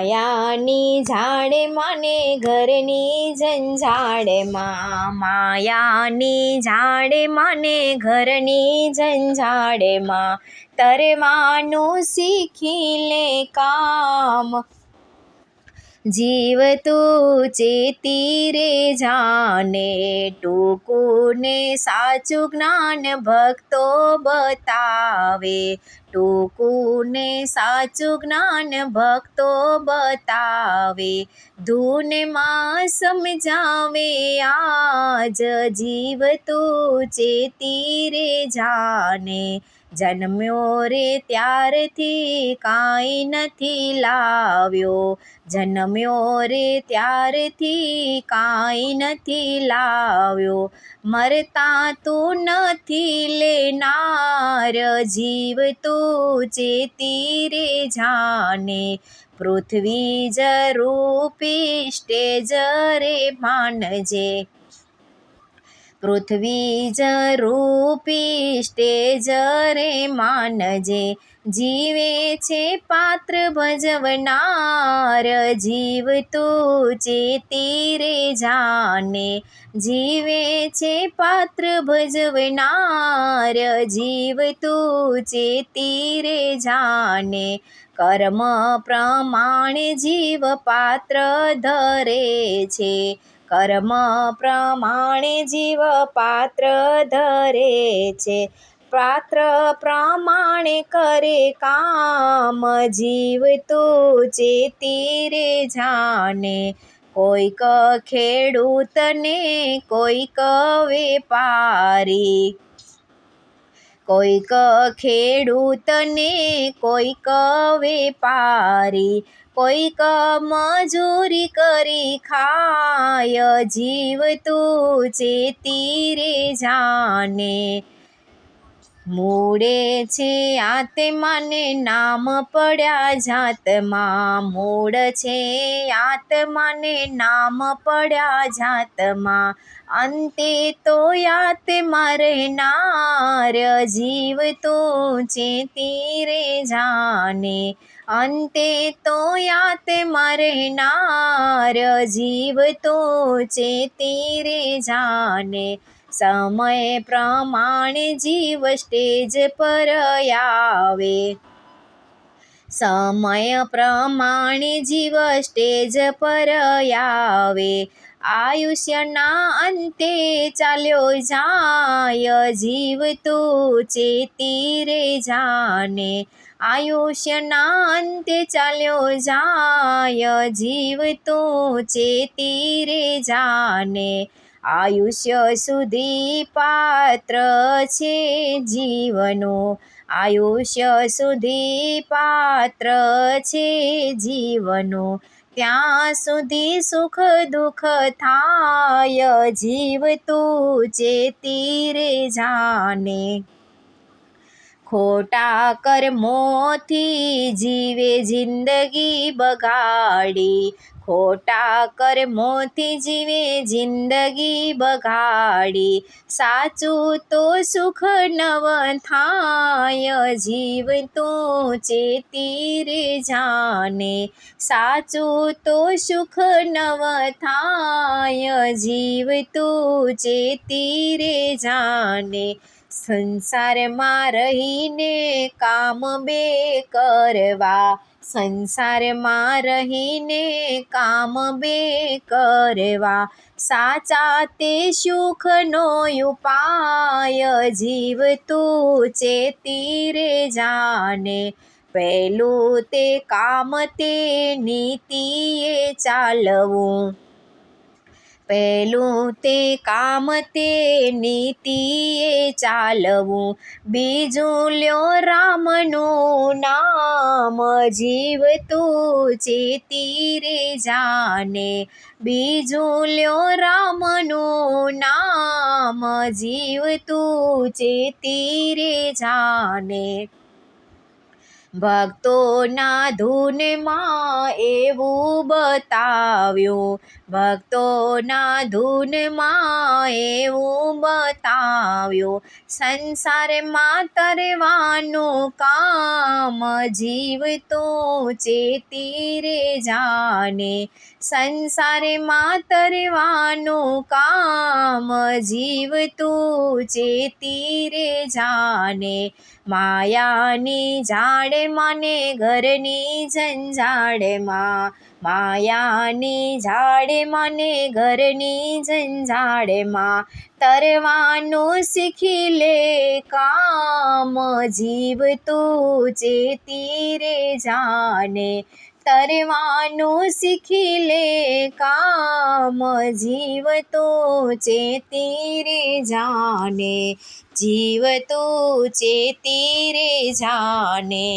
માયાની ઝાડમાં ને ઘરની ઝંઝાડમાં, માયાની ઝાડમાં ને ઘરની ઝંઝાડમાં, તરવાનું શીખી લે કામ. જીવ તું ચેતી રે જાને, ટૂંકું ને સાચું જ્ઞાન ભક્તો બતાવે, ટૂંકું ને સાચું જ્ઞાન ભક્તો બતાવે, ધૂનમાં સમજાવે આજ. જીવ તું ચેતી રે જાને, જન્મ્યો રે ત્યારથી કાંઈ નથી લાવ્યો, જન્મ્યો રે ત્યારથી કાંઈ નથી લાવ્યો, મરતા તું નથી લેનાર. જીવ તું ચેતી રે જાને, પૃથ્વી જ રૂપી સ્ટેજ રે માનજે, પૃથ્વી જ રૂપી સ્ટેજ રે માનજે, જીવે છે પાત્ર ભજવનાર. જીવ તું ચેતી રે જાને, જીવે છે પાત્ર ભજવનાર. જીવ તું ચેતી રે જાને, કર્મ પ્રમાણે જીવ પાત્ર ધરે છે, કર્મ પ્રમાણે જીવ પાત્ર ધરે છે, પાત્ર પ્રમાણે કરે કામ. જીવ તું ચેતી રે જાને, કોઈક ખેડૂત ને કોઈક વેપારી, કોઈક ખેડૂત ને કોઈક વેપારી, કોઈક મજૂરી કરી ખાય. જીવ તું ચેતી રે જાને, મૂળે છે આત્માને નામ પડ્યા જાતમાં, મૂળ છે આત્માને નામ પડ્યા જાતમાં, અંતે તો આત્મા રહેનાર. જીવ તું ચેતી રે જાને, અંતે તો આત્મા રહેનાર. જીવ તું ચેતી રે જાને, સમય પ્રમાણે જીવ સ્ટેજ પર આવે, સમય પ્રમાણે જીવ સ્ટેજ પર આવે, આયુષ્યના અંતે ચાલ્યો જાય. જીવ તું ચેતી રે જાને, આયુષ્યના અંતે ચાલ્યો જાય. જીવ તું ચેતી રે જાને, આયુષ્ય સુધી પાત્ર છે જીવનું, આયુષ્ય સુધી પાત્ર છે જીવનું, ત્યાં સુધી સુખ દુઃખ થાય. જીવ તું ચેતી રે જાને, ખોટા કર્મોથી જીવે જિંદગી બગાડી, ખોટા કર્મોથી જીવે જિંદગી બગાડી, સાચું તો સુખ નવ થાય. જીવ તું ચેતી રે જાને, સાચું તો સુખ નવ થાય. જીવ તું ચેતી રે જાને, સંસારમાં રહીને કામ બે કરવા, સંસારમાં રહીને કામ બે કરવા, સાચા તે સુખનો ઉપાય. જીવ તું ચેતી રે જાને, પહેલું તે કામ તે નીતિએ ચાલવું, પહેલું તે કામ તે નીતિએ ચાલવું, બીજું લ્યો રામનું નામ. જીવ તું ચેતી રે જાને, બીજું લ્યો રામનું નામ. જીવ તું ચેતી રે જાને, ભક્તોના ધૂનમાં એવું બતાવ્યું, ભક્તોના ધૂનમાં એવું બતાવ્યું. સંસારમાં તરવાનું કામ જીવ તો ચેતી રે જાને, સંસારમાં તરવાનું કામ જીવ તું ચેતી રે જાને. માયાની ઝાડમાં ને ઘરની ઝંઝાડમાં, માયાની ઝાડમાં ને ઘરની ઝંઝાડમાં તરવાનું શીખી લે કામ જીવ તું ચેતી રે જાને, તરવાનું શીખી લે કામ જીવ તો ચેતી રે જાને, જીવ તો ચેતી રે જાને.